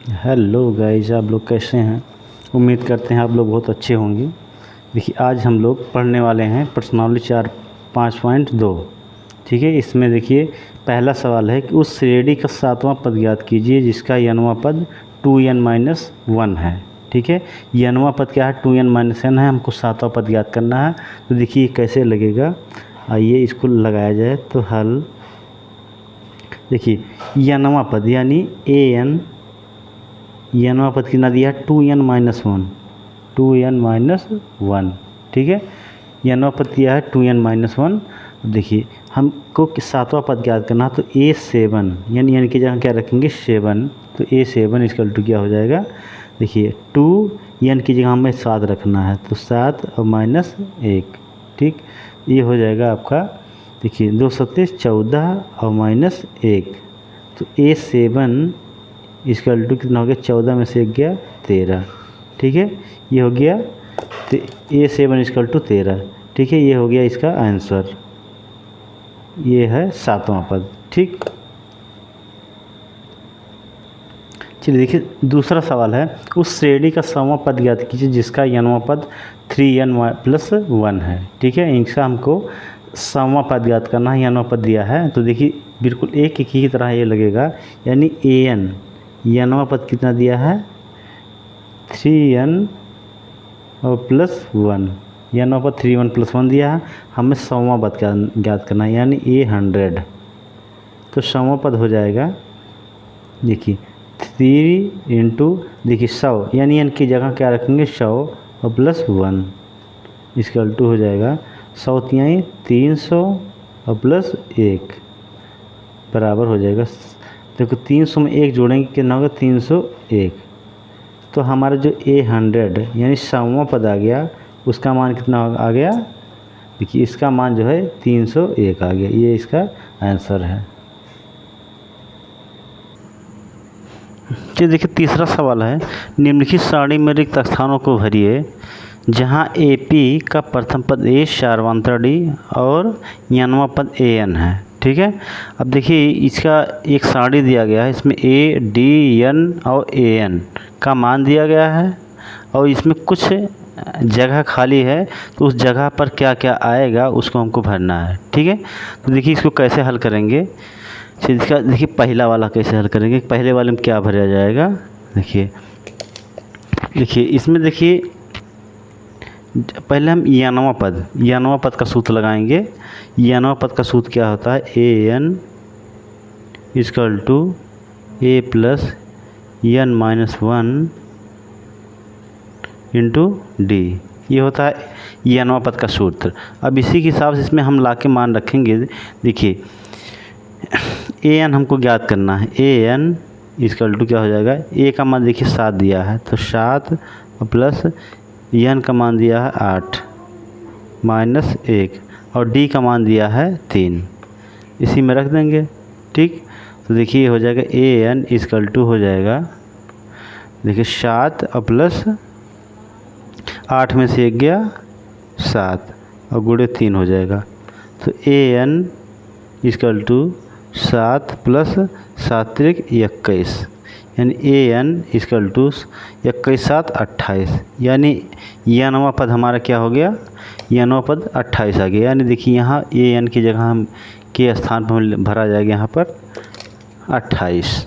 Hello guys, आप लोग कैसे हैं। उम्मीद करते हैं आप लोग बहुत अच्छे होंगे। देखिए, आज हम लोग पढ़ने वाले हैं प्रश्नावली 4.5.2। ठीक है, इसमें देखिए पहला सवाल है कि उस श्रेणी का सातवां पद ज्ञात कीजिए जिसका यनवां पद 2n-1 है। ठीक है, यनवां पद क्या है, 2n-n है, हमको सातवां पद ज्ञात करना है। तो देखिए कैसे लगेगा, आइए इसको लगाया जाए तो हल। देखिए यनवां पद यानी यनवां पद कितना दिया है, 2n-1। ठीक है, यनवां पद दिया है 2n-1। देखिए हमको सातवां पद ज्ञात करना, तो a7 यानी n की जगह क्या रखेंगे 7। तो a7 इक्वल टू क्या हो जाएगा, देखिए 2 n की जगह हमें 7 रखना है, तो 7 और -1। ठीक, ये हो जाएगा आपका। देखिए 2 सत्ते 14 और -1, तो a7 इक्वल टू कितना हो गया, 14 में से 1 गया 13। ठीक है, ये हो गया, तो a7 इक्वल टू 13। ठीक है, ये हो गया इसका आंसर, ये है सातवां पद। ठीक, चलिए देखिए दूसरा सवाल है, उस श्रेणी का सवां पद ज्ञात कीजिए जिसका यनवां पद 3n+1 है। ठीक है, इनका हमको सवां पद ज्ञात करना है, यनवां पद दिया है। तो देखिए बिल्कुल एक ही की तरह ये लगेगा, यानी an यनवां पद कितना दिया है 3n और +1, यनवां पद 3n+1 दिया है, हमें सवां पद ज्ञात करना है यानी a100। तो सवां पद हो जाएगा, देखिए 3 इंटू देखिए 100 यानी n की जगह क्या रखेंगे 100 और +1 इक्वल टू हो जाएगा 100 तिहाई 300 और +1 बराबर हो जाएगा। देखो 300 में 1 जोड़ेंगे कितना होगा 301। तो हमारा जो a100 यानी सवां पद आ गया, उसका मान कितना आ गया, देखिए इसका मान जो है 301 आ गया, ये इसका आंसर है। चलिए देखिए तीसरा सवाल है, निम्नलिखित सारणी में रिक्त स्थानों को भरिए जहां AP का प्रथम पद A सार्वंत्र D और यनवां पद AN है। ठीक है, अब देखिए इसका एक सारणी दिया गया है, इसमें A, D, N और AN का मान दिया गया है और इसमें कुछ जगह खाली है, तो उस जगह पर क्या क्या आएगा उसको हमको भरना है। ठीक है, तो देखिए इसको कैसे हल करेंगे। इसका देखिए पहला वाला कैसे हल करेंगे, पहले वाले में क्या भरा जाएगा। देखिए इसमें देखिए पहले हम यनवां पद का सूत्र लगाएंगे। यनवां पद का सूत्र क्या होता है, an equal to a + n-1 into d, ये होता है यनवां पद का सूत्र। अब इसी के हिसाब से इसमें हम ला के मान रखेंगे। देखिए an हमको ज्ञात करना है, an इक्वल टू क्या हो जाएगा, a का मान देखिए 7 दिया है, तो 7 प्लस n का मान दिया है 8 -1 और d का मान दिया है 3, इसी में रख देंगे। ठीक, तो देखिए हो जाएगा an इक्वल टू हो जाएगा, देखिए 7 और प्लस 8 में से 1 गया 7 और गुणे 3 हो जाएगा। तो an इक्वल टू 7 प्लस 7 × 21 यानी an इक्वल टू 21 7 28, यानी यनवां पद हमारा क्या हो गया, यनवां पद 28 आ गया। यानी देखिए यहाँ an की जगह हम के स्थान पर भरा जाएगा यहाँ पर 28,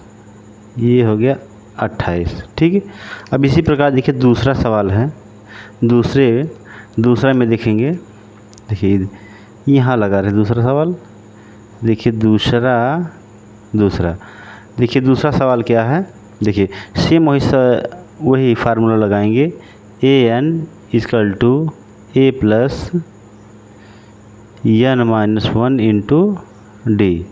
ये हो गया 28। ठीक है, अब इसी प्रकार देखिए दूसरा सवाल है, दूसरा में देखेंगे। देखिए यहाँ लगा रहे दूसरा सवाल। देखिए देखिए दूसरा सवाल क्या है, देखिए सेम वही फार्मूला लगाएंगे, an equal to a + n-1 into d.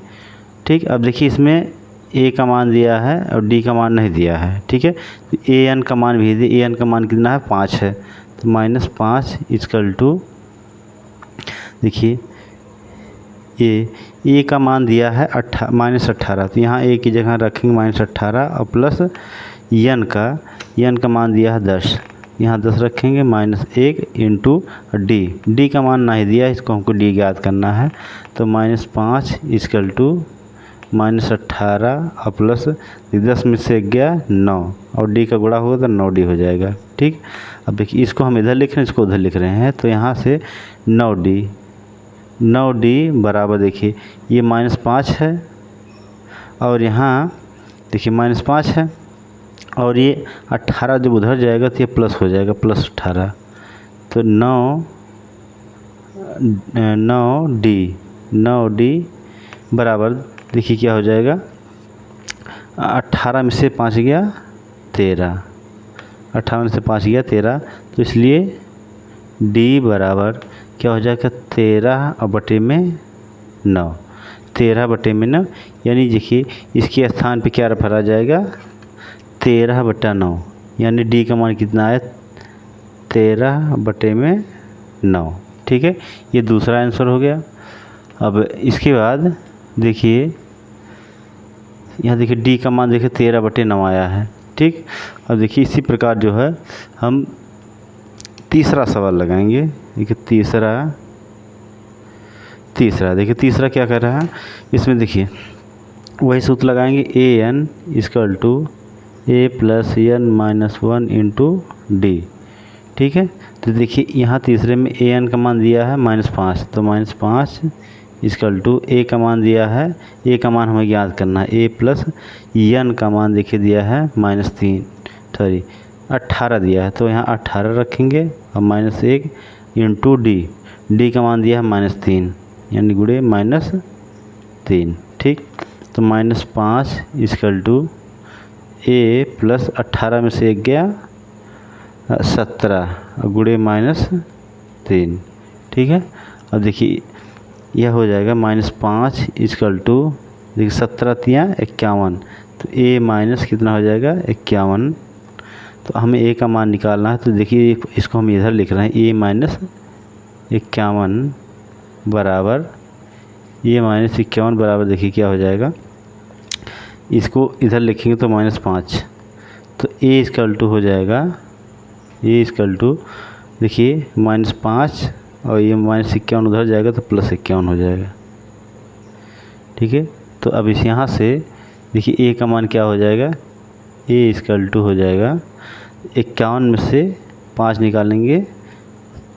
ठीक, अब देखिए इसमें a का मान दिया है और d का मान नहीं दिया है। ठीक है, तो an का मान भी दिया, an का मान कितना है 5 है, तो -5 इक्वल टू देखिए a का मान दिया है -18, तो यहाँ a की जगह रखेंगे -18 और प्लस n का मान दिया है 10, यहाँ 10 रखेंगे -1 इंटू d का मान नहीं दिया, इसको हमको d ज्ञात करना है। तो -5 इक्वल टू -18 और प्लस 10 में से गया 9 और डी का गुणा होगा तो 9D हो जाएगा। ठीक, अब देखिए इसको हम इधर लिख रहे हैं, इसको उधर लिख रहे हैं, तो यहाँ से 9D बराबर देखिए ये -5 है और यहाँ देखिए -5 है और ये 18 जब उधर जाएगा तो ये प्लस हो जाएगा, +18, तो 9D बराबर देखिए क्या हो जाएगा, 18 में से 5 गया 13, 18 में से 5 गया 13, तो इसलिए D बराबर क्या हो जाएगा 13/9, 13/9, यानी देखिए इसके स्थान पे क्या भरा जाएगा 13/9, यानी D का मान कितना है 13/9। ठीक है, ये दूसरा आंसर हो गया। अब इसके बाद देखिए यहाँ देखिए D का मान देखिए 13/9 आया है। ठीक, अब देखिए इसी प्रकार जो है हम तीसरा सवाल लगाएंगे। देखिए तीसरा देखिए तीसरा क्या कर रहा है, इसमें देखिए वही सूत्र लगाएंगे, an = a + n - 1 × d। ठीक है, तो देखिए यहाँ तीसरे में an का मान दिया है -5, तो -5 = a का मान दिया है, a का मान हमें ज्ञात करना है, a + n का मान देखिए दिया है -18 दिया है, तो यहाँ 18 रखेंगे और -1 × d का मान दिया है -3, यानी गुणे -3। ठीक, तो -5 = a + 18 में से 1 गया 17 गुणे -3। ठीक है, अब देखिए यह हो जाएगा -5 = देखिए 17 × 3 = 51, तो a माइनस कितना हो जाएगा 51, तो हमें a का मान निकालना है, तो देखिए इसको हम इधर लिख रहे हैं, a - 51 बराबर देखिए क्या हो जाएगा, इसको इधर लिखेंगे तो -5, तो a = हो जाएगा, a = देखिए -5 और ये -51 उधर जाएगा तो +51 हो जाएगा। ठीक है, तो अब इस यहाँ से देखिए a का मान क्या हो जाएगा, a = हो जाएगा 51 में से 5 निकालेंगे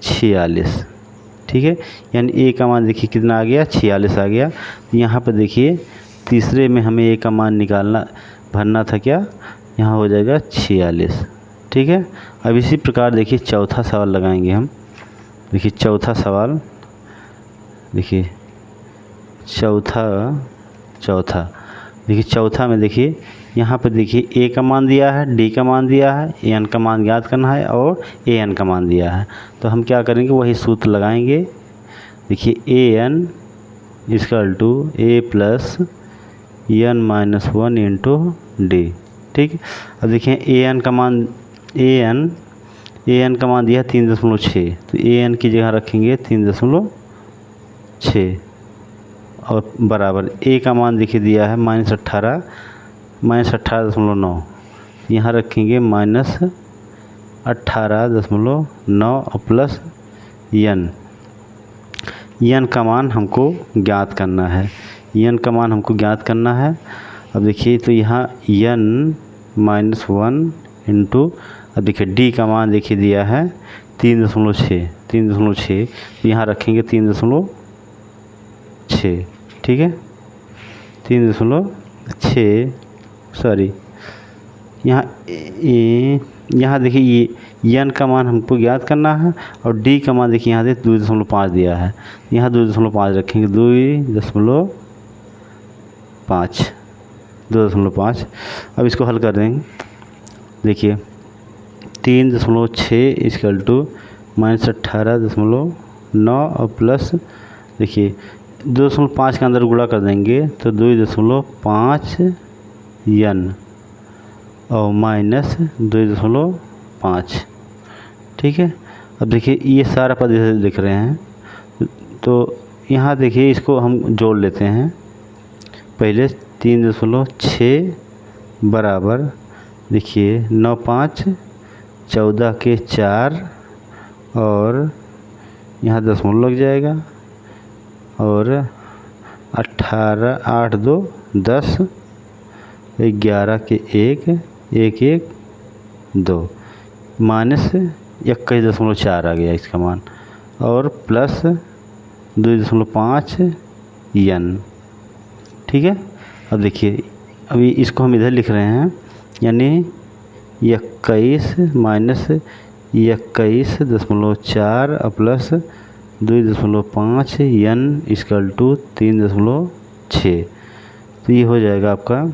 46। ठीक है, यानी a का मान देखिए कितना आ गया 46 आ गया। यहाँ पर देखिए तीसरे में हमें a का मान भरना था, क्या यहाँ हो जाएगा 46। ठीक है, अब इसी प्रकार देखिए चौथा सवाल लगाएंगे हम। देखिए चौथा सवाल, देखिए चौथा में देखिए यहाँ पर देखिए a का मान दिया है, d का मान दिया है, n का मान ज्ञात करना है और an का मान दिया है, तो हम क्या करेंगे वही सूत्र लगाएंगे। देखिए an = a + n - 1 × d। ठीक, अब देखिए an का मान दिया है 3.6, तो an की जगह रखेंगे 3.6 और बराबर a का मान देखिए दिया है -18 -18.9, यहाँ रखेंगे -18.9 और प्लस n का मान हमको ज्ञात करना है, अब देखिए तो यहाँ n - 1 × अब देखिए d का मान देखिए दिया है 3.6, तो यहाँ रखेंगे 3.6। ठीक है, 3.6 सॉरी, यहाँ देखिए ये n का मान हमको ज्ञात करना है और d का मान देखिए यहाँ से 2.5 दिया है, यहाँ 2.5 रखेंगे, 2.5। अब इसको हल कर देंगे। देखिए 3.6 = -18.9 और प्लस देखिए 2.5 के अंदर गुणा कर देंगे तो 2.5 n और -2.5। ठीक है, अब देखिए ये सारा पद इधर दिख रहे हैं, तो यहाँ देखिए इसको हम जोड़ लेते हैं। पहले 3.6 बराबर देखिए 9 5 14 के 4 और यहाँ 10 लग जाएगा और 18 18 8 2 10 11 के 1 1 1 2 माइनस 21.4 आ गया इसका मान, और प्लस 2.5 n। ठीक है। अब देखिए, अभी इसको हम इधर लिख रहे हैं, यानी 21 minus 21.4 plus 2.5 n equal to 3.6। तो ये हो जाएगा आपका,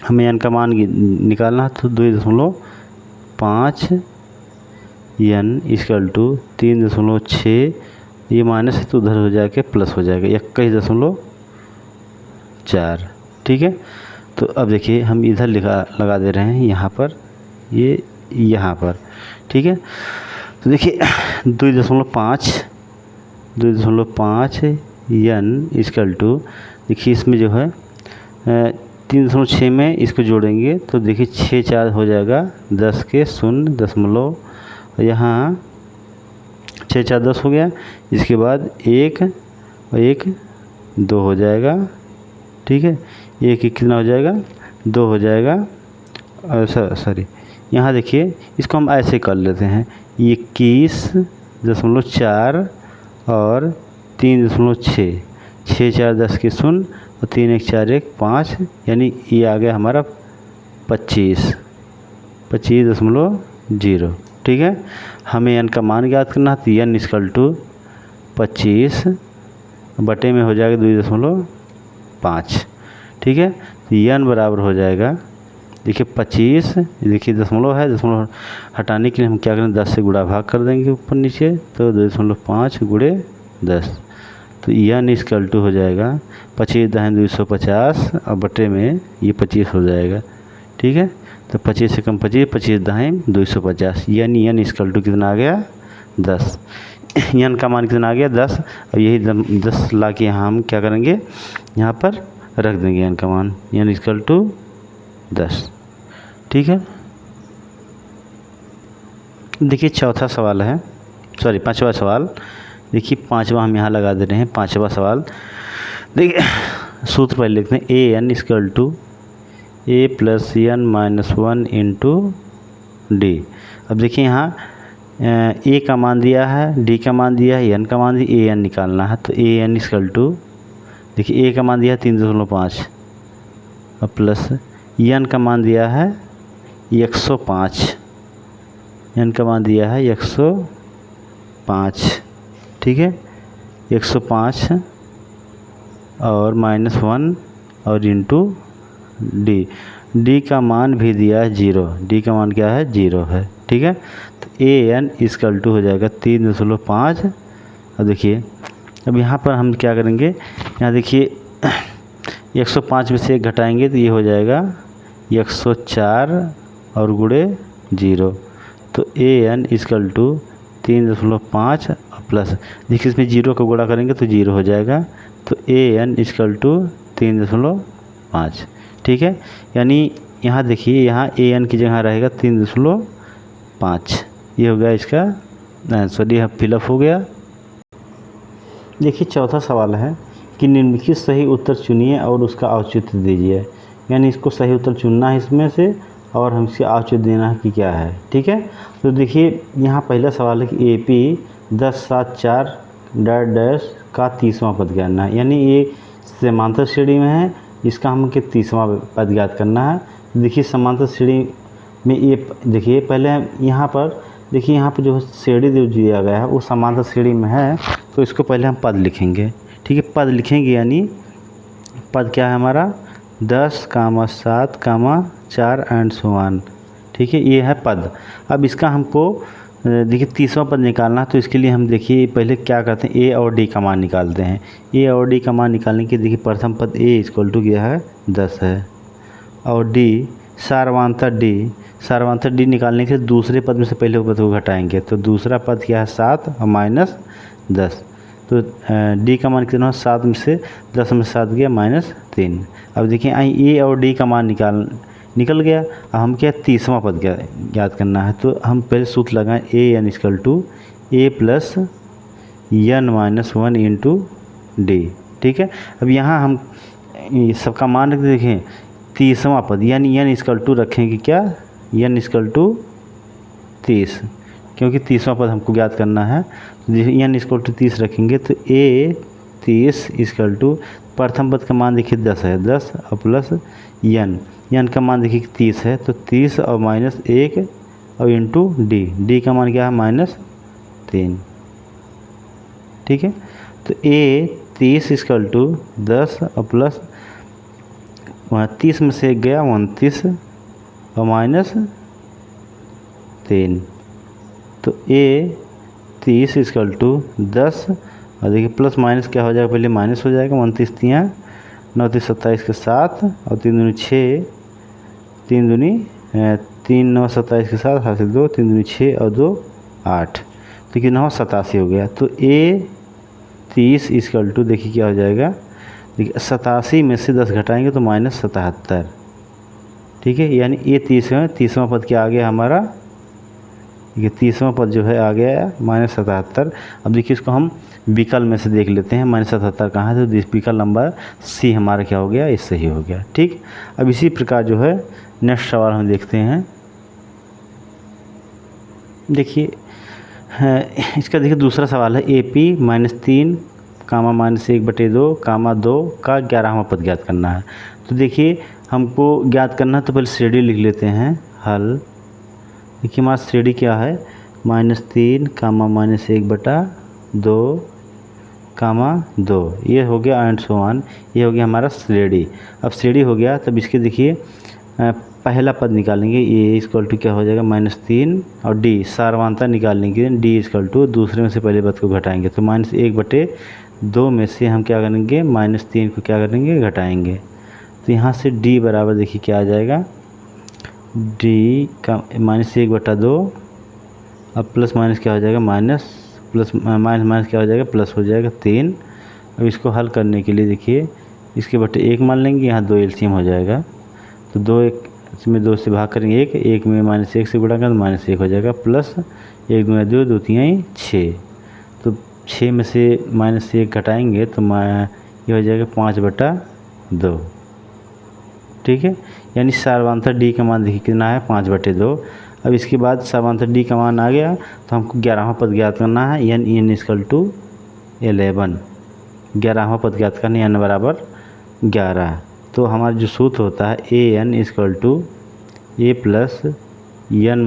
हमें n का मान निकालना है, तो 2.5 n इक्वल टू 3.6, ये माइनस है तो उधर हो जाएगा प्लस हो जाएगा 21.4। ठीक है। तो अब देखिए हम इधर लगा दे रहे हैं यहाँ पर, ये यहाँ पर। ठीक है। तो देखिए 2.5 n इक्वल टू, देखिए इसमें जो है 3.6 में इसको जोड़ेंगे तो देखिए 6 4 हो जाएगा 10 के 0 यहाँ 6 4 10 हो गया। इसके बाद 1 और 1 2 हो जाएगा। ठीक है। 1 कितना हो जाएगा 2 हो जाएगा। सॉरी, यहाँ देखिए इसको हम ऐसे कर लेते हैं, 21.4 और 3.6, 6 4 10 के 0 और 3 1 4 1 5, यानी ये आ गया हमारा 25.0। ठीक है। हमें n का मान ज्ञात करना है, तो n इक्वल टू 25 बटे में हो जाएगा 2.5। ठीक है। तो n बराबर हो जाएगा, देखिए 25, देखिए दशमलव है, दशमलव हटाने के लिए हम क्या करें, 10 से गुणा भाग कर देंगे ऊपर नीचे, तो 2.5 गुणे 10। तो n इक्वल टू हो जाएगा 25 दाहिने 250 और बटे में ये 25 हो जाएगा। ठीक है। तो 25 से कम 25, 25 दाहिने 250, यानी n इक्वल टू कितना आ गया 10। n का मान कितना आ गया 10। अब यही 10 ला के यहाँ हम क्या करेंगे, यहाँ पर रख देंगे n का मान, n इक्वल टू 10। ठीक है। देखिए चौथा सवाल है, सॉरी 5वां सवाल। देखिए 5वां हम यहाँ लगा दे रहे हैं। 5वां सवाल देखिए, सूत्र पहले लिखते हैं, a n equal to a plus n minus 1 into d. अब देखिए यहाँ ए का मान दिया है, डी का मान दिया है, एन का मान दिया, ए एन निकालना है। तो ए एन इक्वल टू, देखिए ए का मान दिया है 3.5 और प्लस एन का मान दिया है 105, एन का मान दिया है 105। ठीक है। 105 और माइनस 1 और इंटू डी, डी का मान भी दिया है 0, डी का मान क्या है 0 है। ठीक है। तो ए एन इक्वल टू हो जाएगा 3.5। अब देखिए, अब यहाँ पर हम क्या करेंगे, यहाँ देखिए 105 में से 1 घटाएंगे तो ये हो जाएगा 104 और गुणे 0। तो ए एन इक्वल टू 3.5 प्लस, देखिए इसमें 0 का गुणा करेंगे तो 0 हो जाएगा। तो ए एन इक्वल टू 3.5। ठीक है। यानी यहाँ देखिए, यहाँ ए एन की जगह रहेगा 3.5। ये हो गया इसका आंसर, यह फिलअप हो गया। देखिए चौथा सवाल है कि निम्नलिखित सही उत्तर चुनिए और उसका औचित्य दीजिए। यानी इसको सही उत्तर चुनना है इसमें से, और हम इसके औचित्य देना है कि क्या है। ठीक है। तो देखिए यहाँ पहला सवाल है कि ए पी 10 7 4 डैश डैश का 30वां पद ज्ञातना है, यानी ये समांतर श्रेणी में है, इसका हमको 30वां पद ज्ञात करना है। देखिए समांतर श्रेणी में ये देखिए, पहले यहाँ पर देखिए, यहाँ पर जो श्रेणी जो दिया गया है वो समांतर श्रेणी में है, तो इसको पहले हम पद लिखेंगे। ठीक है। पद लिखेंगे, यानी पद क्या है हमारा 10, 7, 4 एंड सो ऑन। ठीक है। ये है पद। अब इसका हमको देखिए 30वां पद निकालना है, तो इसके लिए हम देखिए पहले क्या करते हैं, ए और डी का मान निकालते हैं। ए और डी का मान निकालने के देखिए प्रथम पद ए इक्वल टू क्या है 10 है, और डी सार्वधातुक डी निकालने के लिए दूसरे पद में से पहले पद को घटाएंगे, तो दूसरा पद क्या है 7 और माइनस 10। तो डी का मान कितना, 7 में से 10 में 7 गया -3। अब देखिए ए और डी का मान निकल गया। अब हम क्या 30वां पद ज्ञात करना है, तो हम पहले सूत्र लगाएं, a n equal to a plus n minus 1 into d. ठीक है। अब यहाँ हम ये सबका मान रख देखें 30वां पद, यानी n इक्वल टू रखेंगे क्या, n इक्वल टू 30, क्योंकि 30वां पद हमको ज्ञात करना है। तो n इक्वल टू 30 रखेंगे तो a 30 इक्वल टू प्रथम पद का मान देखिए 10 है, 10 और प्लस n का मान देखिए 30 है, तो 30 और माइनस 1 और इंटू d का मान क्या है -3, ठीक है। तो a 30 इक्वल टू 10 और प्लस 30 में से 1 गया 29 और -3, तो a 30 इक्वल टू 10 और देखिए प्लस माइनस क्या हो जाएगा, पहले माइनस हो जाएगा, 29 3 9 3 27 के 7 और 3 दूनी 6, 3 दूनी 3 9 27 के 7 हासिल 2, 3 दूनी 6 और 2 8, तो कितना हो 87 हो गया। तो a 30 इक्वल टू देखिए क्या हो जाएगा, देखिए 87 में से 10 घटाएंगे तो -77, ठीक है। यानी ये 30वां पद क्या आ गया हमारा, देखिए 30वां पद जो है आ गया -77। अब देखिए इसको हम विकल्प में से देख लेते हैं, -77 कहाँ है, तो विकल्प नंबर सी हमारा क्या हो गया, ये सही हो गया, ठीक। अब इसी प्रकार जो है नेक्स्ट सवाल हम देखते हैं। देखिए इसका देखिए दूसरा सवाल है AP -3 -1/2 2 का 11वां पद ज्ञात करना है। तो देखिए हमको ज्ञात करना है तो पहले श्रेणी लिख लेते हैं हल। देखिए हमारा श्रेणी क्या है, -3 -1/2 2, ये हो गया एंड सो ऑन, ये हो गया हमारा श्रेणी। अब श्रेणी हो गया तब इसके देखिए पहला पद निकालेंगे, ए इक्वल टू क्या हो जाएगा -3 और d सारवांतर निकालेंगे, d इक्वल टू दूसरे में से पहले पद को घटाएंगे, तो -1/2 में से हम क्या करेंगे -3 को क्या करेंगे घटाएंगे, तो यहाँ से d बराबर देखिए क्या आ जाएगा, d का -1/2 अब प्लस माइनस क्या हो जाएगा प्लस माइनस क्या हो जाएगा प्लस हो जाएगा 3। अब इसको हल करने के लिए देखिए इसके बटे 1 मान लेंगे, यहाँ 2 एलसीएम हो जाएगा, तो 2 1 इसमें 2 से भाग करेंगे 1 में -1 से गुणा करें तो -1 हो जाएगा, प्लस 1 दूना 2 2 3 6, तो 6 में से -1 घटाएंगे तो ये हो जाएगा 5/2, ठीक है। यानी सारवांतर d का मान देखिए कितना है 5/2। अब इसके बाद सारवांतर d का मान आ गया तो हमको 11वां पद ज्ञात करना है, n इक्वल टू 11, 11वां पद ज्ञात करना है n बराबर 11। तो हमारा जो सूत्र होता है an equal to a plus n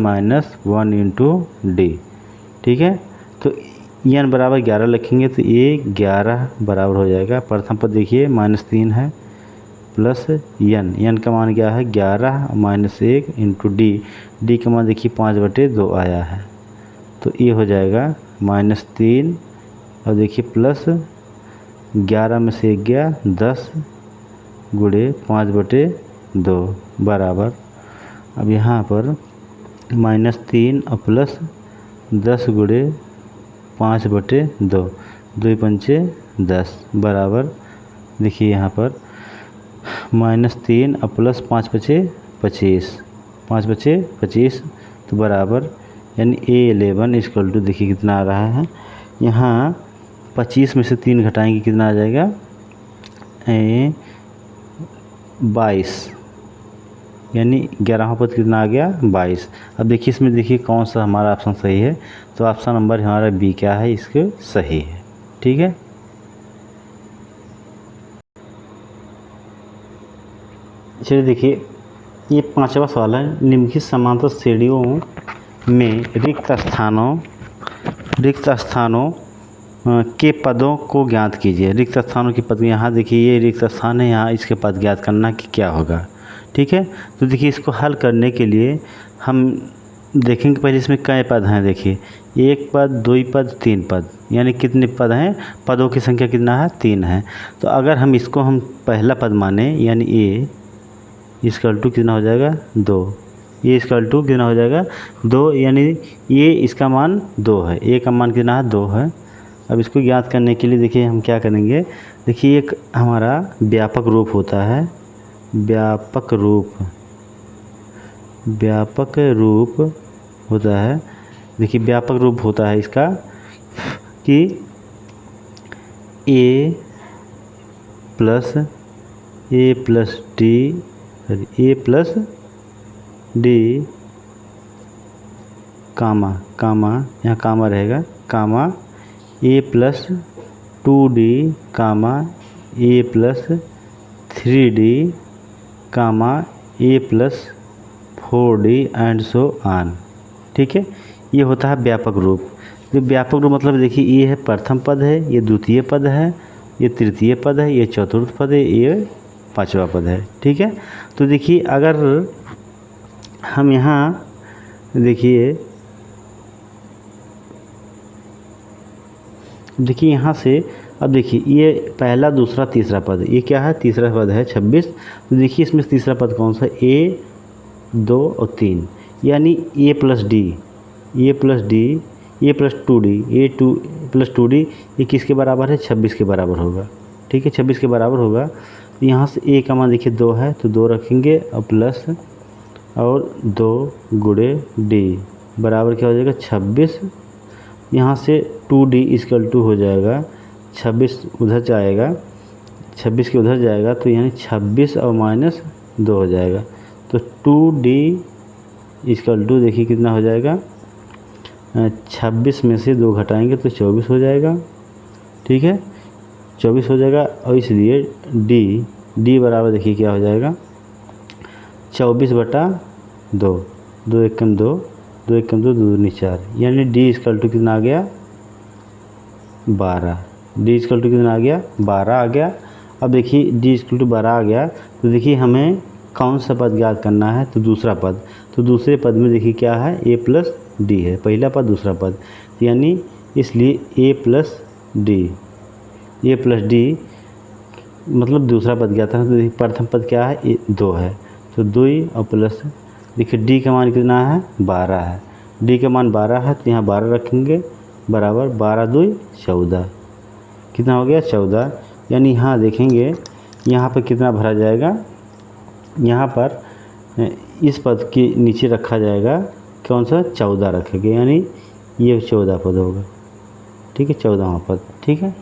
-1 into d, ठीक है। तो n बराबर 11 लिखेंगे तो a 11 बराबर हो जाएगा, प्रथम पद देखिए -3 है प्लस n का मान क्या है 11 -1 इंटू d का मान देखिए 5/2 आया है, तो ये हो जाएगा -3 और देखिए प्लस 11 में से 1 गया 10 गुणे 5/2 बराबर, अब यहाँ पर -3 और प्लस 10 गुणे 5/2 2 पंचे 10 बराबर, देखिए यहाँ पर -3 और प्लस 5 बचे 25, 5 बचे 25 तो बराबर, यानी A11 इक्वल टू देखिए कितना आ रहा है, यहाँ 25 में से 3 घटाएंगे कितना आ जाएगा 22, यानी 11वां पद कितना आ गया 22। अब देखिए इसमें देखिए कौन सा हमारा ऑप्शन सही है, तो ऑप्शन नंबर हमारा बी क्या है, इसके सही है, ठीक है। चलिए देखिए ये 5वां सवाल है, निम्नलिखित समांतर श्रेणियों में रिक्त स्थानों के पदों को ज्ञात कीजिए। रिक्त स्थानों के पद, यहाँ देखिए ये रिक्त स्थान है, यहाँ इसके पद ज्ञात करना कि क्या होगा, ठीक है। तो देखिए इसको हल करने के लिए हम देखेंगे पहले इसमें कई पद हैं, देखिए 1 पद 2 पद 3 पद, यानी कितने पद हैं, पदों की संख्या कितना है 3 है। तो अगर हम इसको हम पहला पद माने, यानी ए इक्वल टू कितना हो जाएगा 2, ये इक्वल टू कितना हो जाएगा 2, यानी ये इसका मान 2 है, ए का मान कितना है 2 है। अब इसको ज्ञात करने के लिए देखिए हम क्या करेंगे, देखिए एक हमारा व्यापक रूप होता है, व्यापक रूप होता है, देखिए व्यापक रूप होता है इसका कि a plus a plus d, a plus d comma comma, यहाँ कामा रहेगा, comma a plus 2d comma a plus 3d comma a plus 4d and so on. ठीक है, ये होता है व्यापक रूप। जो व्यापक रूप मतलब देखिए, ये है प्रथम पद है, ये द्वितीय पद है, ये तृतीय पद है, ये चतुर्थ पद है, ये पांचवा पद है। ठीक है, तो देखिए अगर हम यहाँ देखिए यहाँ से अब देखिए, ये पहला दूसरा तीसरा पद, ये क्या है, तीसरा पद है 26। तो देखिए इसमें तीसरा पद कौन सा, ए 2 और 3, यानी ए plus d, a plus d, a plus 2d, A two plus 2d, ये किसके बराबर है, 26 के बराबर होगा। ठीक है, 26 के बराबर होगा। तो यहाँ से ए का मान देखिए 2 है, तो 2 रखेंगे और प्लस और 2 गुणे डी बराबर क्या हो जाएगा, 26। यहाँ से 2d इक्वल टू हो जाएगा 26, उधर जाएगा 26 के उधर जाएगा, तो यानी 26 और माइनस 2 हो जाएगा। तो 2d इक्वल टू देखिए कितना हो जाएगा, 26 में से 2 घटाएंगे तो 24 हो जाएगा। ठीक है, 24 हो जाएगा, और इसलिए d बराबर देखिए क्या हो जाएगा, 24/2, 2 एकम 2, 2 एकम 2, 2 दूनी 4, यानी d इक्वल टू कितना आ गया, 12। d इक्वल टू कितना आ गया, 12 आ गया। अब देखिए d इक्वल टू 12 आ गया, तो देखिए हमें कौन सा पद ज्ञात करना है, तो दूसरा पद। तो दूसरे पद में देखिए क्या है, a प्लस डी है, पहला पद दूसरा पद, यानी इसलिए a प्लस डी मतलब दूसरा पद ज्ञात है। तो देखिए प्रथम पद क्या है, 2 है, तो 2 और प्लस देखिए d का मान कितना है, 12 है, d का मान 12 है, तो यहाँ 12 रखेंगे बराबर 12 2 14, कितना हो गया 14। यानी यहाँ देखेंगे यहाँ पर कितना भरा जाएगा, यहाँ पर इस पद के नीचे रखा जाएगा कौन सा, 14 रखेंगे, यानी ये 14 पद होगा। ठीक है, 14वां पद। ठीक है,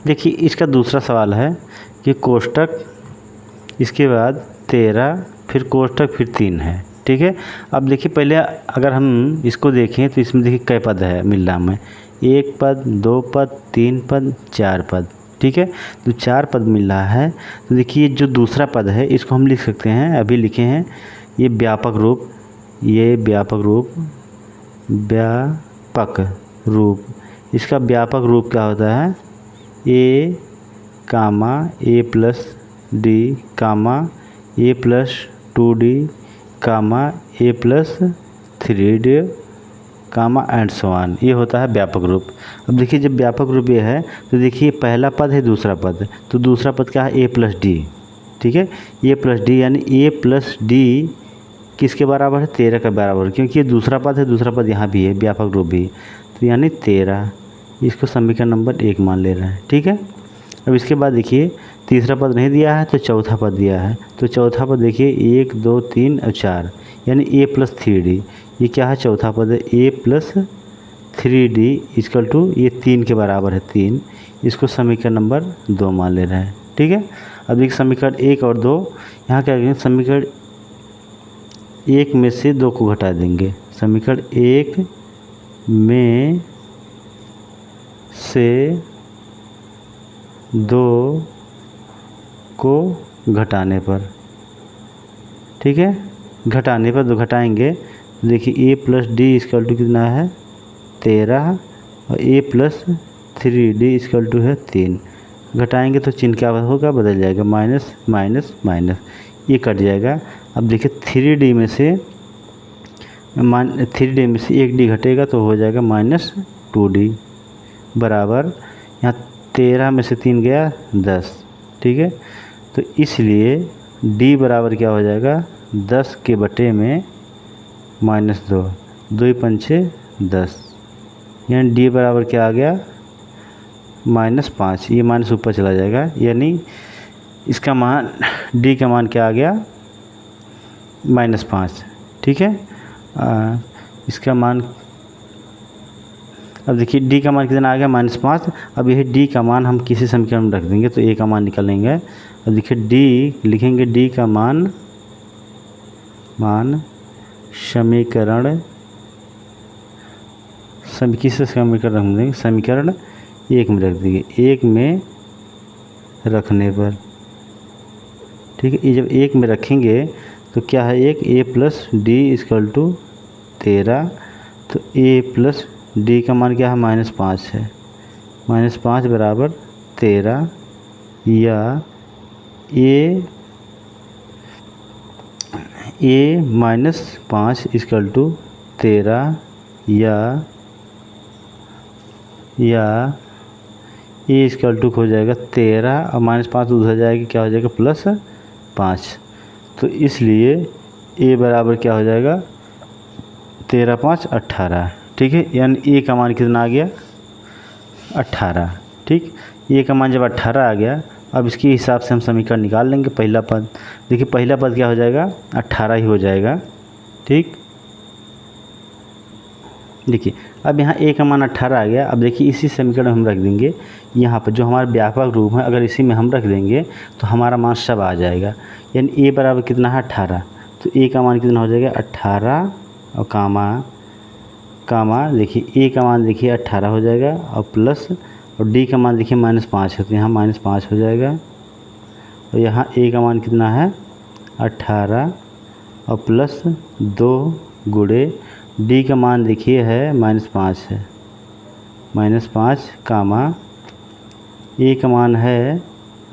देखिए इसका दूसरा सवाल है कि कोष्टक, इसके बाद 13, फिर कोष्टक, फिर 3 है। ठीक है, अब देखिए पहले अगर हम इसको देखें तो इसमें देखिए कै पद है मिल रहा हमें, 1 पद, 2 पद, 3 पद, 4 पद। ठीक है, तो 4 पद मिल रहा है। तो देखिए जो दूसरा पद है इसको हम लिख सकते हैं, अभी लिखे हैं, ये व्यापक रूप, ये व्यापक रूप, इसका व्यापक रूप क्या होता है, a comma a plus d comma a plus 2d comma a plus 3d comma and so on, ये होता है व्यापक रूप। अब देखिए जब व्यापक रूप ये है तो देखिए पहला पद है दूसरा पद, तो दूसरा पद क्या है, ए प्लस डी। ठीक है, ए प्लस डी, यानी ए प्लस डी किसके बराबर है, 13 का बराबर, क्योंकि ये दूसरा पद है, दूसरा पद यहाँ भी है, व्यापक रूप भी, तो यानी 13, इसको समीकरण नंबर 1 मान ले रहे हैं। ठीक है, अब इसके बाद देखिए तीसरा पद नहीं दिया है तो चौथा पद दिया है, तो चौथा पद देखिए 1 2 3 और 4, यानी ए प्लस 3d, ये क्या है, चौथा पद है, ए प्लस 3d इक्वल टू ये 3 के बराबर है 3, इसको समीकरण नंबर 2 मान ले रहे हैं। ठीक है, अब देखिए समीकरण 1 और 2, यहाँ क्या करेंगे, समीकरण 1 में से 2 को घटा देंगे, समीकरण 1 में से 2 को घटाने पर, ठीक है, घटाने पर 2 घटाएंगे, देखिए ए प्लस डी इक्वल टू कितना है 13 और ए प्लस 3d इक्वल टू है 3, घटाएंगे तो चिन्ह क्या होगा, बदल जाएगा, माइनस माइनस माइनस, ये कट जाएगा। अब देखिए 3d में से 1d घटेगा तो हो जाएगा -2d बराबर, यहाँ 13 में से 3 गया 10। ठीक है, तो इसलिए d बराबर क्या हो जाएगा, 10 के बटे में -2, 2 पंचे 10, यानी d बराबर क्या आ गया, -5, ये माइनस ऊपर चला जाएगा, यानी इसका मान d का मान क्या आ गया, -5। ठीक है, इसका मान अब देखिए डी का मान कितना आ गया -5। अब यही डी का मान हम किसी समीकरण में रख देंगे तो ए का मान निकालेंगे। अब देखिए डी लिखेंगे, डी का मान समीकरण किस समीकरण रख देंगे, समीकरण 1 में रख देंगे, 1 में रखने पर, ठीक है। ये जब 1 में रखेंगे तो क्या है, एक a plus d equal to 13। तो a प्लस डी का मान क्या है, -5 है। -5 बराबर 13, या a -5 इक्वल टू 13, या a इक्वल टू हो जाएगा 13 और -5 उधर हो जाएगी, क्या हो जाएगा, +5। तो इसलिए a बराबर क्या हो जाएगा, 13 5 18, ठीक है। यानी a का मान कितना आ गया, 18, ठीक। a का मान जब 18 आ गया, अब इसके हिसाब से हम समीकरण निकाल लेंगे। पहला पद देखिए, पहला पद क्या हो जाएगा, 18 ही हो जाएगा, ठीक। देखिए अब यहाँ a का मान 18 आ गया। अब देखिए इसी समीकरण में हम रख देंगे, यहाँ पर जो हमारा व्यापक रूप है, अगर इसी में हम रख देंगे तो हमारा मान सब आ जाएगा। यानी a बराबर कितना है, 18। तो a का मान कितना हो जाएगा, 18 और कामा देखिए a का मान देखिए 18 हो जाएगा, और प्लस, और d का मान देखिए -5 है, तो यहाँ -5 हो जाएगा। और यहाँ a का मान कितना है, 18 और प्लस 2 गुणे d का मान देखिए है -5 है, -5 कामा a का मान है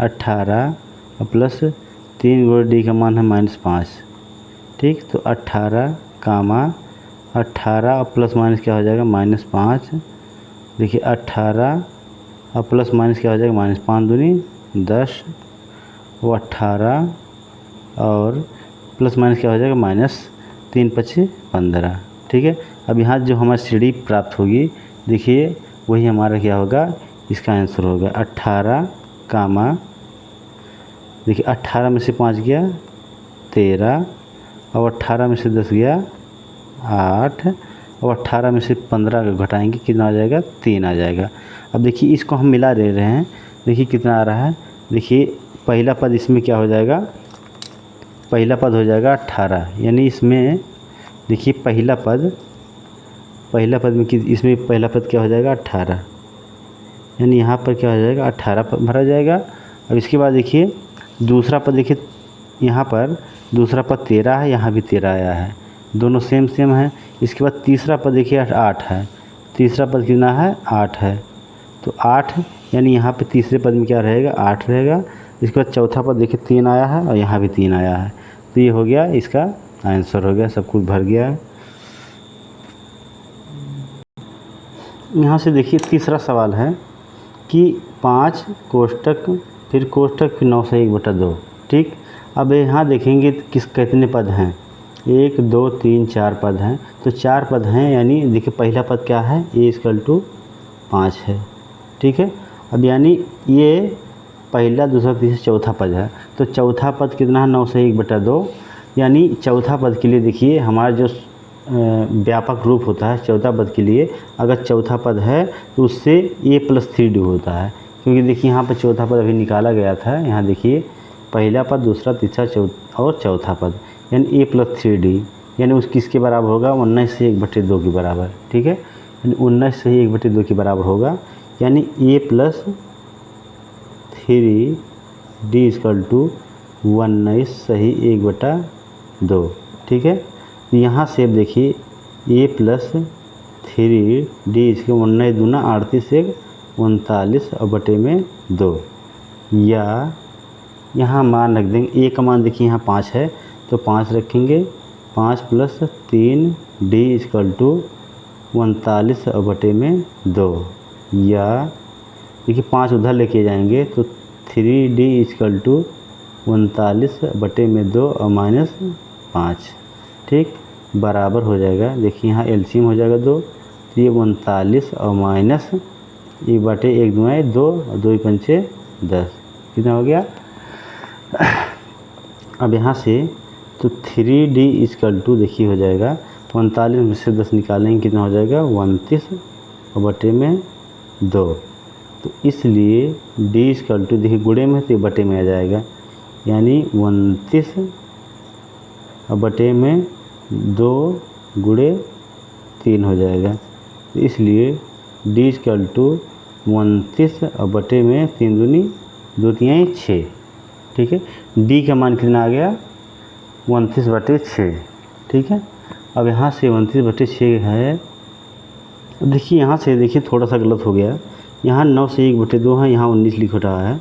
18 और प्लस 3 गुणे d का मान है -5, ठीक। तो 18 कामा 18 और प्लस माइनस क्या हो जाएगा, -5। देखिए 18 और प्लस माइनस क्या हो जाएगा, -5 दूनी 10, वो 18 और प्लस माइनस क्या हो जाएगा, -3 × 15, ठीक है। अब यहाँ जो हमारी श्रेणी प्राप्त होगी, देखिए वही हमारा क्या होगा, इसका आंसर होगा 18 कामा, देखिए 18 में से 5 गया 13, और 18 में से 10 गया 8, और 18 में से 15 का घटाएंगे कितना आ जाएगा, 3 आ जाएगा। अब देखिए इसको हम मिला दे रहे हैं, देखिए कितना आ रहा है। देखिए पहला पद इसमें क्या हो जाएगा, पहला पद हो जाएगा 18, यानी इसमें देखिए पहला पद में इसमें पहला पद क्या हो जाएगा, 18, यानी यहाँ पर क्या हो जाएगा, 18 भरा जाएगा। अब इसके बाद देखिए दूसरा पद, देखिए यहाँ पर दूसरा पद 13 है, यहाँ भी 13 आया है, दोनों सेम है। इसके बाद तीसरा पद देखिए 8 है, तीसरा पद कितना है, 8 है। तो 8 यानी यहाँ पे तीसरे पद में क्या रहेगा, 8 रहेगा। इसके बाद चौथा पद देखिए 3 आया है, और यहाँ भी 3 आया है। तो ये हो गया, इसका आंसर हो गया, सब कुछ भर गया है। यहाँ से देखिए तीसरा सवाल है कि 5 कोष्टक, फिर कोष्टक, फिर 9 से 1/2, ठीक। अब यहाँ देखेंगे कितने पद हैं, 1 2 3 4 पद हैं। तो 4 पद हैं, यानी देखिए पहला पद क्या है, a = 5 है, ठीक है। अब यानी ये पहला, दूसरा, तीसरा, चौथा पद है। तो चौथा पद कितना है, 9 से 1/2, यानी चौथा पद के लिए देखिए हमारा जो व्यापक रूप होता है चौथा पद के लिए, अगर चौथा पद है तो उससे a + 3d होता है, क्योंकि देखिए यहाँ पर चौथा पद अभी निकाला गया था। यहाँ देखिए पहला पद, दूसरा, तीसरा और चौथा पद, यानी a + 3d, यानी उस किसके बराबर होगा, 19 से 1/2 के बराबर, ठीक है। यानी 19 से 1/2 के बराबर होगा, यानी a + 3d = 19 सही 1/2, ठीक है। यहाँ से अब देखिए a + 3d इसके 19 दूना 38 1 39 और बटे में 2, या यहाँ मान रख देंगे। a का मान देखिए यहाँ 5 है, तो 5 रखेंगे, 5 + 3d = 39 और बटे में 2, या देखिए 5 उधर लेके जाएंगे तो 3d = 39 बटे में 2 और -5, ठीक, बराबर हो जाएगा। देखिए यहाँ एलसीएम हो जाएगा 2, तो ये 39 और माइनस ये बटे 1 2 2 और 2 5 10, कितना हो गया। अब यहाँ से तो 3d = देखिए हो जाएगा 39 में से 10 निकालेंगे कितना हो जाएगा 29, और बटे में 2। तो इसलिए डी इक्वल टू, देखिए गुणे में तो बटे में आ जाएगा, यानी 29 और बटे में 2 गुणे 3 हो जाएगा। तो इसलिए डी इक्वल टू 29 और बटे में 3 दूनी 2 तिहाई 6। ठीक है, डी का मान कितना आ गया 29/6। ठीक है, अब यहाँ से 29/6 है। देखिए यहाँ से देखिए थोड़ा सा गलत हो गया, यहाँ 9 से 1/2 है, यहाँ 19 लिख रहा है,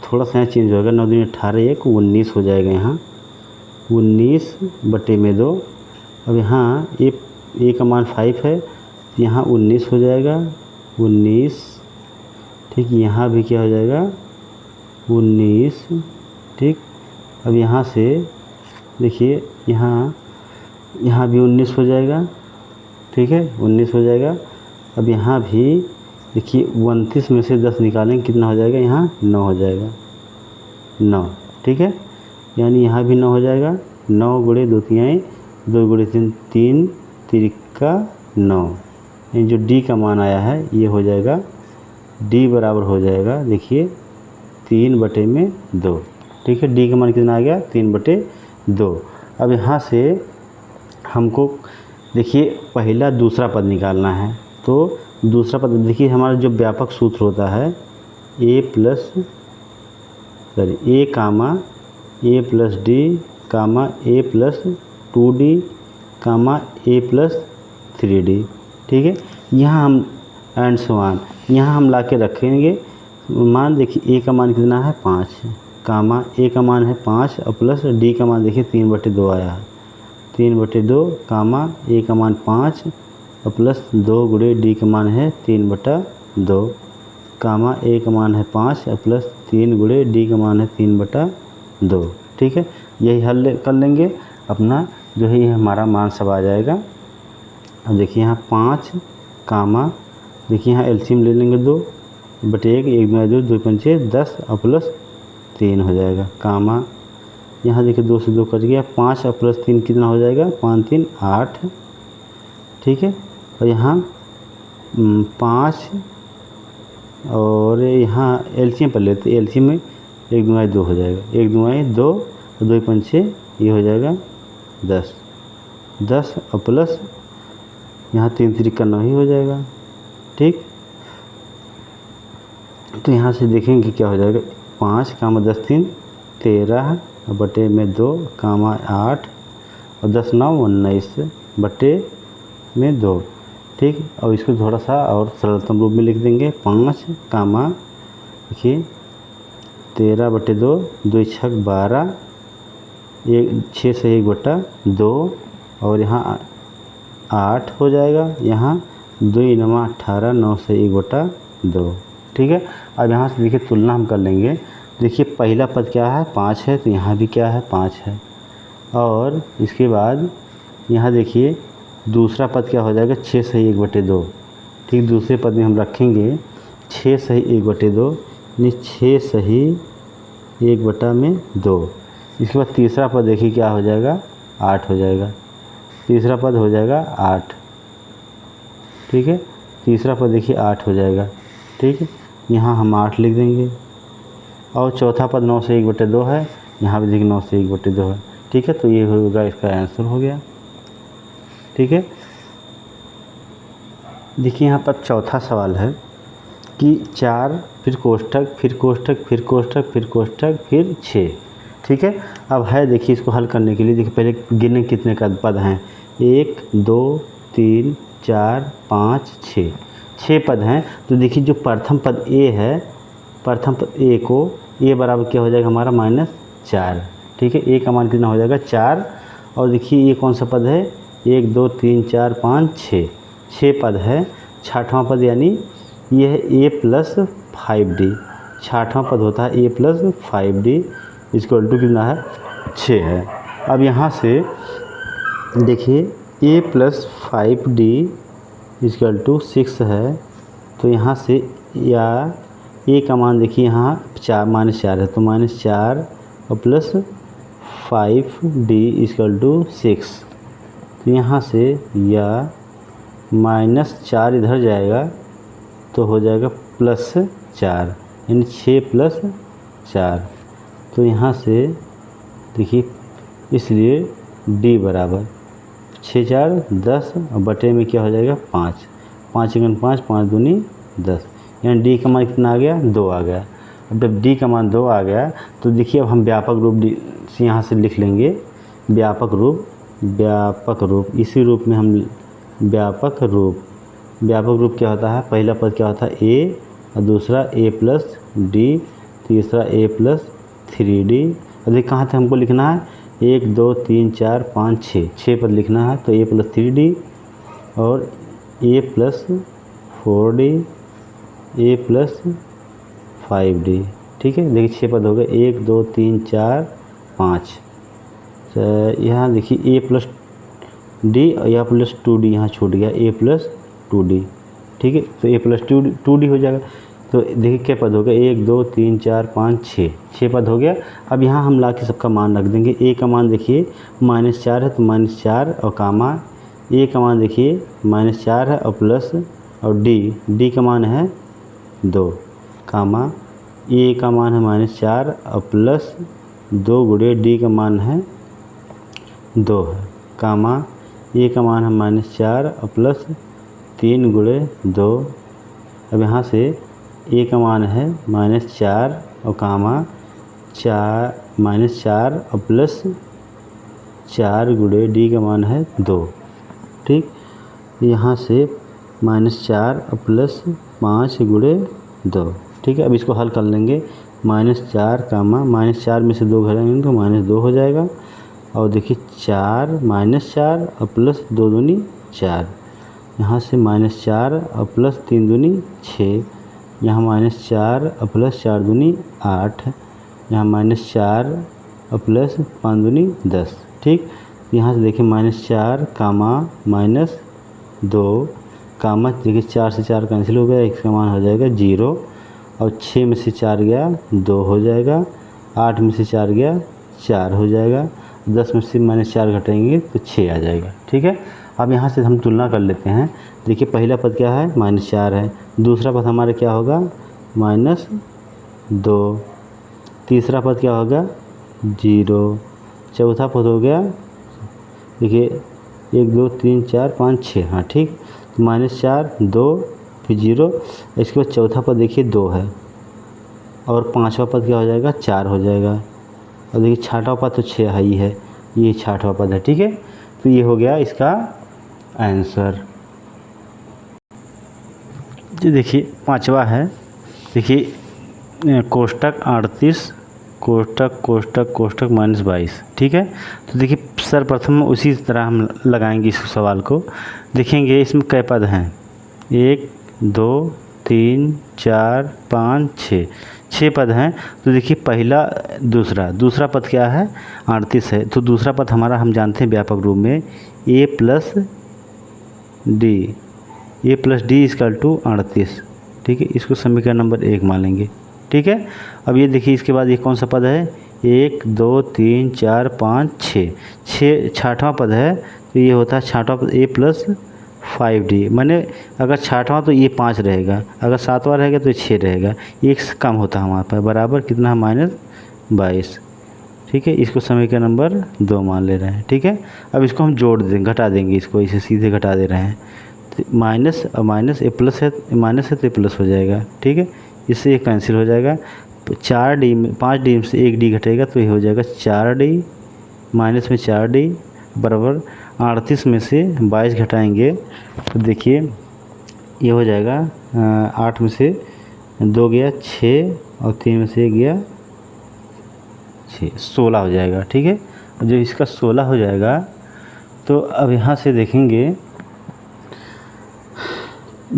थोड़ा सा यहाँ चेंज होगा, 9 दूनी 18, 1 19 हो जाएगा, यहाँ 19/2। अब यहाँ ए का मान 5 है, यहाँ 19 हो जाएगा, 19। ठीक, यहाँ भी क्या हो जाएगा 19। ठीक, अब यहाँ से देखिए यहाँ भी 19 हो जाएगा। ठीक है, 19 हो जाएगा। अब यहाँ भी देखिए 29 में से 10 निकालेंगे, कितना हो जाएगा, यहाँ 9 हो जाएगा, 9। ठीक है, यानी यहाँ भी 9 हो जाएगा, 9 गुणे 2 तिहाई 2 गुणे 3, 3 तिरिका 9। ये जो डी का मान आया है ये हो जाएगा, डी बराबर हो जाएगा, देखिए 3/2। ठीक है, डी का मान कितना आ गया 3/2। अब यहाँ से हमको देखिए पहला दूसरा पद निकालना है। तो दूसरा पद देखिए हमारा जो व्यापक सूत्र होता है a comma a plus d comma a plus 2d comma a plus 3d। ठीक है, यहाँ हम एंड सो ऑन यहाँ हम ला के रखेंगे मान। देखिए ए का मान कितना है 5 कामा ए का मान है 5 और प्लस डी का मान देखिए 3/2 आया है, 3/2 कामा ए का मान 5 और प्लस 2 गुणे डी का मान है 3/2 कामा ए का मान है 5 और प्लस 3 गुणे डी का मान है 3/2। ठीक है, यही हल कर लेंगे अपना, जो है ये हमारा मान सब आ जाएगा। अब देखिए यहाँ 5 कामा देखिए यहाँ एलसीएम ले लेंगे 2/1, 1 2 5 10 और प्लस 3 हो जाएगा, कामा यहाँ देखिए 2 से 2 कट गया, 5 और प्लस 3 कितना हो जाएगा 5 3 8। ठीक है, और यहाँ 5 और यहाँ एलसीएम पर लेते, एलसीएम में 1 2 2 हो जाएगा, 1 2 2 और 2 5 ये हो जाएगा 10 10 और प्लस यहाँ 3 3 9 ही हो जाएगा। ठीक, तो यहाँ से देखेंगे क्या हो जाएगा 5 कामा 10 3 13 और बटे में 2 कामा 8 और 10 9 19 बटे में 2। ठीक, और इसको थोड़ा सा और सरलतम रूप में लिख देंगे 5 कामा देखिए 13/2 2 6 12 6 से 1/2 और यहाँ 8 हो जाएगा, यहाँ 2 9 18 9 से 1/2। ठीक है, अब यहाँ से देखिए तुलना हम कर लेंगे। देखिए पहला पद क्या है 5 है, तो यहाँ भी क्या है 5 है, और इसके बाद यहाँ देखिए दूसरा पद क्या हो जाएगा 6 से 1/2। ठीक, दूसरे पद में हम रखेंगे 6 से 1/2 यानी 6 सही 1/2। इसके बाद तीसरा पद देखिए क्या हो जाएगा 8 हो जाएगा, तीसरा पद हो जाएगा 8। ठीक है, तीसरा पद देखिए 8 हो जाएगा। ठीक है, यहाँ हम 8 लिख देंगे, और चौथा पद 9 से 1/2 है, यहाँ भी देखिए 9 से 1/2 है। ठीक है, तो ये होगा इसका आंसर हो गया। ठीक है, देखिए यहाँ पर चौथा सवाल है कि 4 फिर कोष्ठक फिर कोष्ठक फिर कोष्ठक फिर कोष्ठक फिर 6। ठीक है, अब है देखिए इसको हल करने के लिए देखिए पहले गिने कितने का पद हैं 1 2 3 4 5 6 पद हैं। तो देखिए जो प्रथम पद ए है, प्रथम पद ए को ए बराबर क्या हो जाएगा हमारा -4। ठीक है, ए का मान कितना हो जाएगा 4, और देखिए ये कौन सा पद है 1 2 3 4 5 6 पद है। छठवां पद यानी ये है ए प्लस 5d, छठवां पद होता है ए प्लस 5d इक्वल टू कितना है 6 है। अब यहाँ से देखिए ए प्लस 5d इक्वल टू 6 है, तो यहाँ से या ए का मान देखिए यहाँ -4 है, तो -4 और प्लस 5d इक्वल टू 6, तो यहाँ से या -4 इधर जाएगा तो हो जाएगा +4, यानी 6 + 4। तो यहाँ से देखिए, इसलिए D बराबर 6 4 10 और बटे में क्या हो जाएगा 5, 5 × 5 5 दूनी 10, यानी D का मान कितना आ गया 2 आ गया। अब जब D का मान 2 आ गया तो देखिए अब हम व्यापक रूप यहाँ से लिख लेंगे, व्यापक रूप इसी रूप में हम व्यापक रूप क्या होता है, पहला पद क्या होता है A और दूसरा A + D, तीसरा A + 3D। अब देखिए कहाँ तक हमको लिखना है, 1 2 3 4 5 6 पद लिखना है, तो A + 3D और A + 4D, A + 5D। ठीक है, देखिए 6 पद हो गए, 1 2 3 4 5। यहाँ देखिए A + D और या +2D यहाँ छूट गया, A + 2D। ठीक है, तो A + 2D हो जाएगा। तो देखिए क्या पद हो गया, 1 2 3 4 5 6 पद हो गया। अब यहाँ हम ला के सबका मान रख देंगे। A का मान देखिए -4 है, तो -4 और कामा A का मान देखिए -4 है और प्लस और D का मान है 2, कामा A का मान है -4 और प्लस 2 गुणे D का मान है 2 है, कामा A का मान है -4 और प्लस 3 गुणे 2। अब यहाँ से A का मान है -4 और कामा -4 और प्लस 4 गुणे D का मान है 2। ठीक, यहाँ से -4 और प्लस 5 गुणे 2। ठीक है, अब इसको हल कर लेंगे, -4 कामा -4 में से 2 घटाएंगे तो -2 हो जाएगा। और देखिए 4 -4 और प्लस 2 दूनी 4, यहाँ से -4 और प्लस 3 दूनी 6, यहाँ -4 और प्लस 4 दूनी 8, यहाँ -4 और प्लस 5 दूनी 10। ठीक, यहाँ से देखिए -4 कामा -2 कामा, देखिए 4 से 4 कैंसिल हो गया, इसका मान हो जाएगा 0 और 6 में से 4 गया 2 हो जाएगा, 8 में से 4 गया 4 हो जाएगा, 10 में से -4 घटाएंगे तो 6 आ जाएगा। ठीक है, अब यहाँ से हम तुलना कर लेते हैं। देखिए पहला पद क्या है -4 है, दूसरा पद हमारा क्या होगा -2, तीसरा पद क्या होगा 0, चौथा पद हो गया देखिए 1 2 3 4 5 6। हाँ ठीक, तो -4 2 फिर 0, इसके बाद चौथा पद देखिए 2 है और पाँचवा पद क्या हो जाएगा 4 हो जाएगा, और देखिए छठवां पद तो 6 ही है, ये छठवां पद है। ठीक है, तो ये हो गया इसका आंसर। जी देखिए पांचवा है, देखिए कोष्टक 38 कोष्टक -22। ठीक है, तो देखिए सर्वप्रथम उसी तरह हम लगाएंगे इस सवाल को। देखेंगे इसमें कै पद हैं, 1 2 3 4 5 6 पद हैं। तो देखिए पहला दूसरा पद क्या है 38 है, तो दूसरा पद हमारा हम जानते हैं व्यापक रूप में A + D = 38। ठीक है, इसको समीकरण नंबर 1 मान लेंगे। ठीक है, अब ये देखिए इसके बाद ये कौन सा पद है 1 2 3 4 5 6 छठवां पद है, तो ये होता है छठवां पद A + 5D। मैंने अगर छठवां तो ये 5 रहेगा, अगर सातवां रहेगा तो 6 रहेगा, एक से कम होता है हमारे पास, बराबर कितना है -22। ठीक है, इसको समीकरण नंबर 2 मान ले रहे हैं। ठीक है, अब इसको हम जोड़ देंगे, घटा देंगे, इसको इसे सीधे घटा दे रहे हैं, तो माइनस और माइनस ए प्लस है, माइनस है तो ए प्लस हो जाएगा। ठीक है, इससे ये कैंसिल हो जाएगा, 4D में 5D में से 1D घटेगा तो ये हो जाएगा 4D, माइनस में 4D बराबर 38 में से 22 घटाएंगे तो देखिए ये हो जाएगा 8 में से 2 गया 6 और 3 में से 1 गया 6, 16 हो जाएगा। ठीक है, जब इसका 16 हो जाएगा तो अब यहाँ से देखेंगे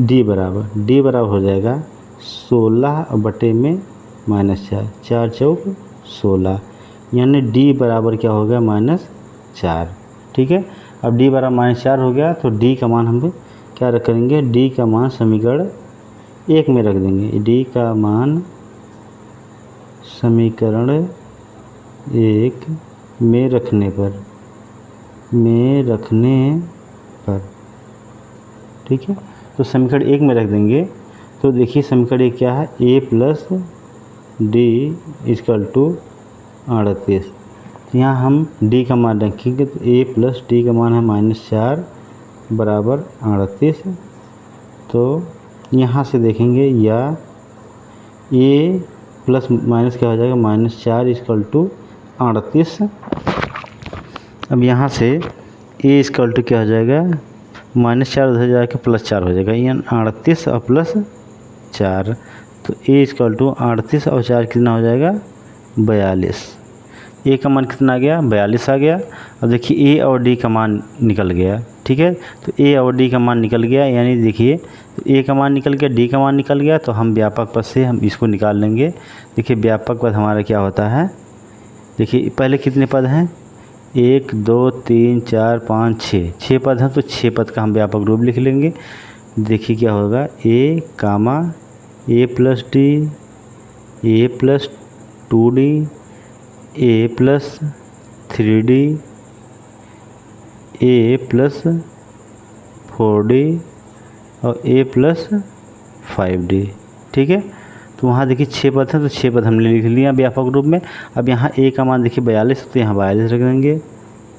D बराबर हो जाएगा 16 बटे में -4, 4 चौक 16, यानी D बराबर क्या हो गया -4। ठीक है, अब D बराबर -4 हो गया तो D का मान हम क्या रख करेंगे, D का मान समीकरण 1 में रख देंगे। D का मान समीकरण 1 में रखने पर ठीक है, तो समीकरण 1 में रख देंगे तो देखिए समीकरण ये क्या है, a plus d equal to 38। तो यहाँ हम d का मान रखेंगे तो a प्लस डी का मान है -4 बराबर 38। तो यहाँ से देखेंगे या a प्लस माइनस क्या हो जाएगा, -4 इक्वल टू 38। अब यहाँ से a इक्वल टू क्या हो जाएगा, -4 उधर जाकर +4 हो जाएगा, यानी 38 और +4। तो a इक्वल टू 38 और 4 कितना हो जाएगा, 42। a का मान कितना आ गया, 42 आ गया। अब देखिए a और d का मान निकल गया, ठीक है। तो a और d का मान निकल गया, यानी देखिए a का मान निकल गया, d का मान निकल गया, तो हम व्यापक पद से हम इसको निकाल लेंगे। देखिए व्यापक पद हमारा क्या होता है, देखिए पहले कितने पद हैं, 1 2 3 4 5 6 पद हैं, तो 6 पद का हम व्यापक रूप लिख लेंगे। देखिए क्या होगा, a plus D, a plus 2d, a plus 3d, a plus 4d और a प्लस 5d, ठीक है। तो वहाँ देखिए 6 पद हैं, तो 6 पद हमने लिख लिया व्यापक रूप में। अब यहाँ a का मान देखिए 42, तो यहाँ 42 रख देंगे,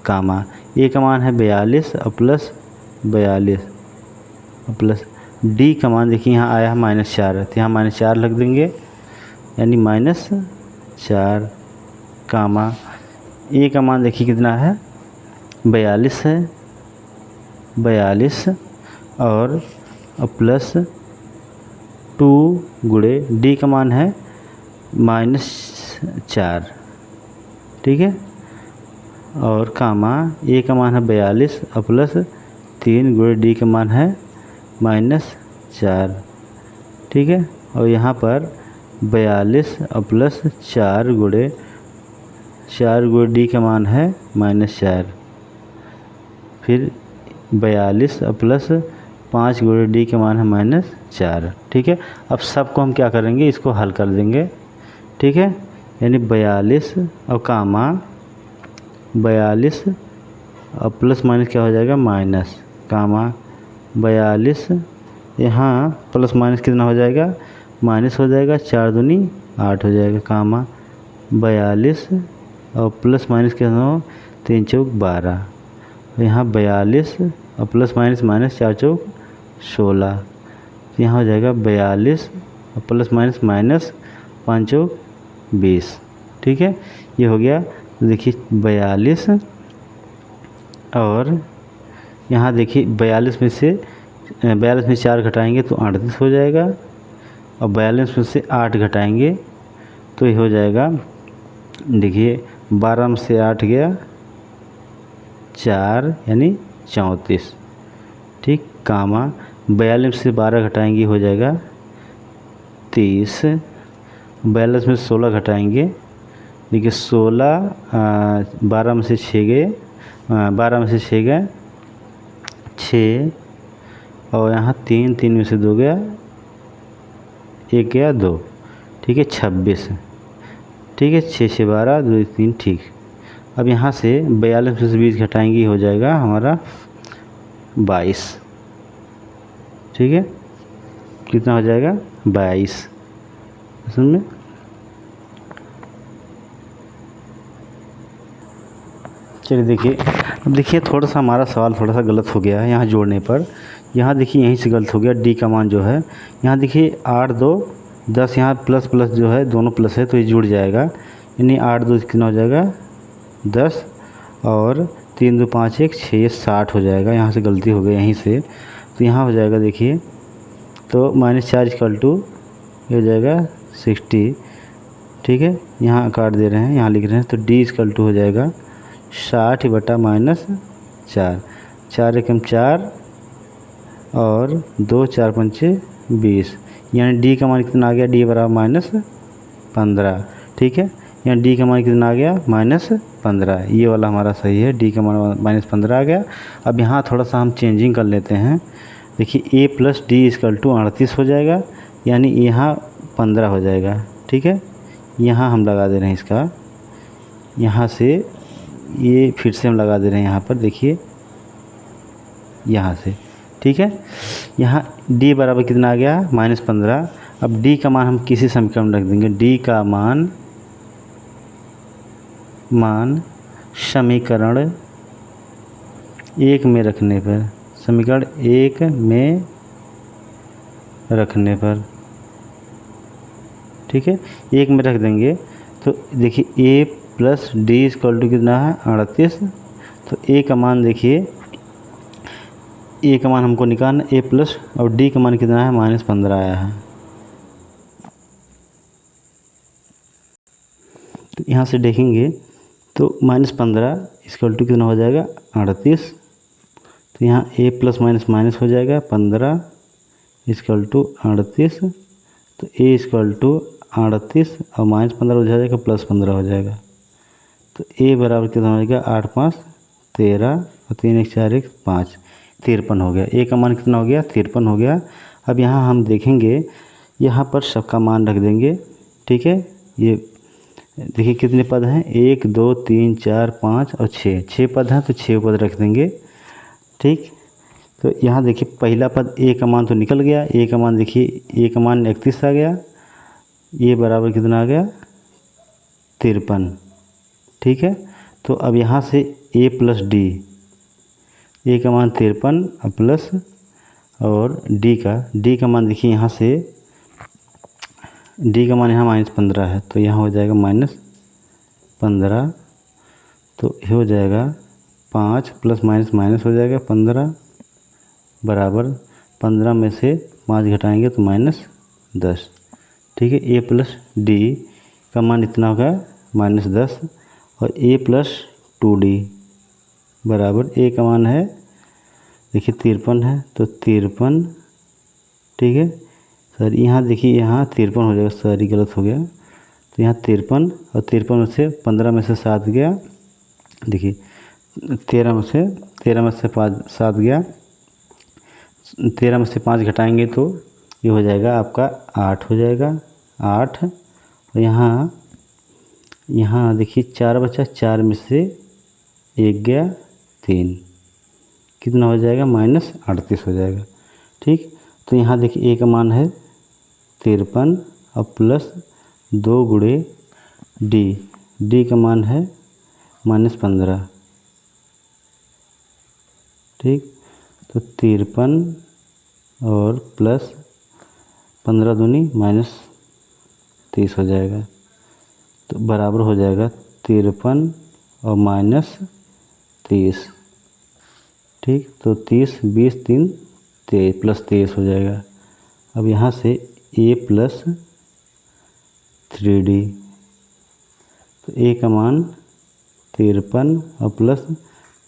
कामा a का मान है 42 और प्लस 42 और प्लस d का मान देखिए यहाँ आया है -4, तो यहाँ -4 रख देंगे, यानी -4, कामा a का मान देखिए कितना है, 42 है, 42 और प्लस 2 गुणे d का मान है -4, ठीक है। और कामा a का मान है 42 और प्लस 3 गुणे d का मान है -4, ठीक है। और यहाँ पर 42 और प्लस 4 गुणे d का मान है -4, फिर 42 और प्लस 5 गुणे d का मान है -4, ठीक है। अब सबको हम क्या करेंगे, इसको हल कर देंगे, ठीक है। यानी 42 और कामा 42 और प्लस माइनस क्या हो जाएगा, माइनस, कामा 42, यहाँ प्लस माइनस कितना हो जाएगा, माइनस हो जाएगा, 4 दूनी 8 हो जाएगा, कामा 42 और प्लस माइनस कितना हो, 3 चौक 12, यहाँ 42 और प्लस माइनस 4 चौक 16, यहाँ हो जाएगा 42 और प्लस माइनस 5 चौक 20, ठीक है। ये हो गया। देखिए 42 और यहाँ देखिए 42 में से 4 घटाएंगे तो 38 हो जाएगा, और 42 में से 8 घटाएंगे तो ये हो जाएगा, देखिए 12 में से 8 गया 4 यानी 34, ठीक, कामा 42 में से 12 घटाएंगे हो जाएगा 30, 42 में से 16 घटाएंगे, देखिए 16, 12 में से 6 गए, 12 में से 6 गए 6, और यहाँ 3 में से 2 गया 1 गया 2, ठीक है, 26, ठीक है, 6 से 12 2 3, ठीक। अब यहाँ से 42 में से 20 घटाएंगे हो जाएगा हमारा 22, ठीक है, कितना हो जाएगा 22, असल में चलिए देखिए। अब देखिए थोड़ा सा हमारा सवाल थोड़ा सा गलत हो गया है यहाँ जोड़ने पर। यहाँ देखिए यहीं से गलत हो गया, डी का मान जो है यहाँ देखिए 8 2 10, यहाँ प्लस प्लस जो है दोनों प्लस है तो ये जुड़ जाएगा, यानी 8 2 कितना हो जाएगा 10 और 3 2 5 1 6 60 हो जाएगा। यहाँ से गलती हो गई यहीं से, तो यहाँ हो जाएगा देखिए, तो -4 इक्वल टू ये हो जाएगा 60, ठीक है। यहाँ काट दे रहे हैं, यहाँ लिख रहे हैं, तो डी इक्वल टू हो जाएगा 60 बटा -4, 4 एकम 4 और 2 4 5 20, यानी डी का मान कितना आ गया, डी बराबर -15, ठीक है। यहाँ डी का मान कितना आ गया -15, ये वाला हमारा सही है, डी का मान -15 आ गया। अब यहाँ थोड़ा सा हम चेंजिंग कर लेते हैं, देखिए a plus d equal to 38 हो जाएगा, यानी यहाँ 15 हो जाएगा, ठीक है। यहाँ हम लगा दे रहे हैं इसका, यहाँ से ये फिर से हम लगा दे रहे हैं यहाँ पर, देखिए यहाँ से, ठीक है। यहाँ d बराबर कितना आ गया -15। अब d का मान हम किसी समीकरण में रख देंगे। d का मान समीकरण 1 में रखने पर, समीकरण 1 में रखने पर, ठीक है, 1 में रख देंगे तो देखिए a plus d equal to कितना है 38। तो a का मान देखिए, a का मान हमको निकालना, a प्लस और d का मान कितना है -15 आया है। तो यहाँ से देखेंगे तो -15 इक्वल टू कितना हो जाएगा 38। तो यहाँ a प्लस माइनस माइनस हो जाएगा 15 इक्वल टू 38। तो a इक्वल टू 38 और -15 हो जाएगा +15 हो जाएगा। तो a बराबर कितना हो जाएगा 8 5 13 और 3 1 4 1 5 53 हो गया। a का मान कितना हो गया 53 हो गया। अब यहाँ हम देखेंगे, यहाँ पर सबका मान रख देंगे, ठीक है। ये देखिए कितने पद हैं 1 2 3 4 5 और 6 पद हैं, तो 6 पद रख देंगे, ठीक। तो यहाँ देखिए पहला पद a का मान तो निकल गया, a का मान देखिए a का मान 31 आ गया, ये बराबर कितना आ गया 53, ठीक है। तो अब यहाँ से a प्लस डी, a का मान 53 और प्लस और d का मान देखिए यहाँ से d का मान यहाँ -15 है, तो यहाँ हो जाएगा -15। तो ये हो जाएगा 5 प्लस माइनस माइनस हो जाएगा 15 बराबर 15 में से 5 घटाएंगे तो -10, ठीक है। a प्लस डी का मान इतना होगा -10 और a प्लस 2d बराबर a का मान है देखिए 53 है, तो 53, ठीक है। सर यहाँ देखिए यहाँ 53 हो जाएगा, सॉरी गलत हो गया। तो यहाँ 53 और 53 में से 15 में से 7 गया, देखिए 13 में से 7 गया, 13 में से 5 घटाएंगे तो ये हो जाएगा आपका 8 हो जाएगा 8। और यहाँ देखिए 4 बचा, 4 में से 1 गया 3, कितना हो जाएगा -38 हो जाएगा, ठीक। तो यहाँ देखिए a का मान है 53 और प्लस 2 गुणे d का मान है -15, ठीक। तो 53 और प्लस 15 दूनी -30 हो जाएगा, तो बराबर हो जाएगा 53 और -30, ठीक। तो 30 20 3 23 प्लस 23 हो जाएगा। अब यहाँ से a प्लस 3d, तो a का मान 53 और प्लस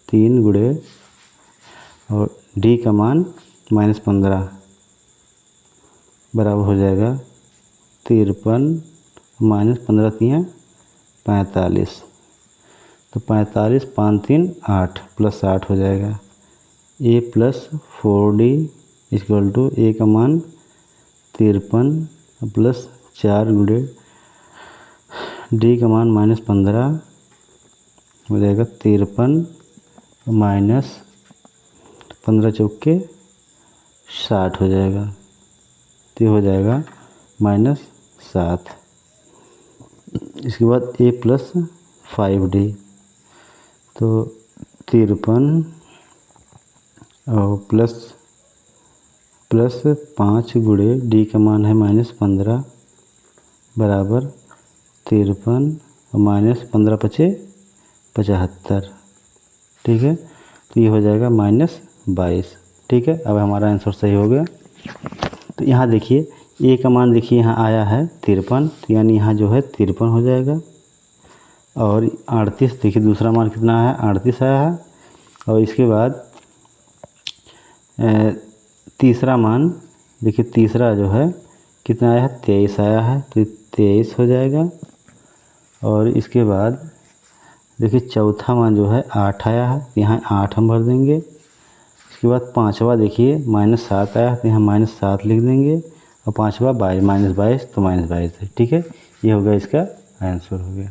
3 गुणे और d का मान -15 बराबर हो जाएगा 53 -15 3 45। तो 45 5 3 8 प्लस 8 हो जाएगा। a plus 4d equal to a का मान 53 प्लस 4 गुणे d का मान -15 हो जाएगा 53 माइनस 15 चौके 60 हो जाएगा, तो हो जाएगा -7। इसके बाद a प्लस 5d, तो 53 और प्लस 5 गुणे d का मान है -15 बराबर 53 और -15 पचे 75, ठीक है। तो ये हो जाएगा -22, ठीक है। अब हमारा आंसर सही हो गया। तो यहाँ देखिए a का मान देखिए यहाँ आया है 53, तो यानी यहाँ जो है 53 हो जाएगा। और 38 देखिए दूसरा मान कितना है 38 आया है। और इसके बाद तीसरा मान देखिए, तीसरा जो है कितना आया है 23 आया है, तो 23 हो जाएगा। और इसके बाद देखिए चौथा मान जो है 8 आया है, यहाँ 8 हम भर देंगे। इसके बाद पाँचवा देखिए -7 आया है, तो यहाँ -7 लिख देंगे। और पाँचवा -22 तो -22 है, ठीक है। ये हो गया इसका आंसर हो गया।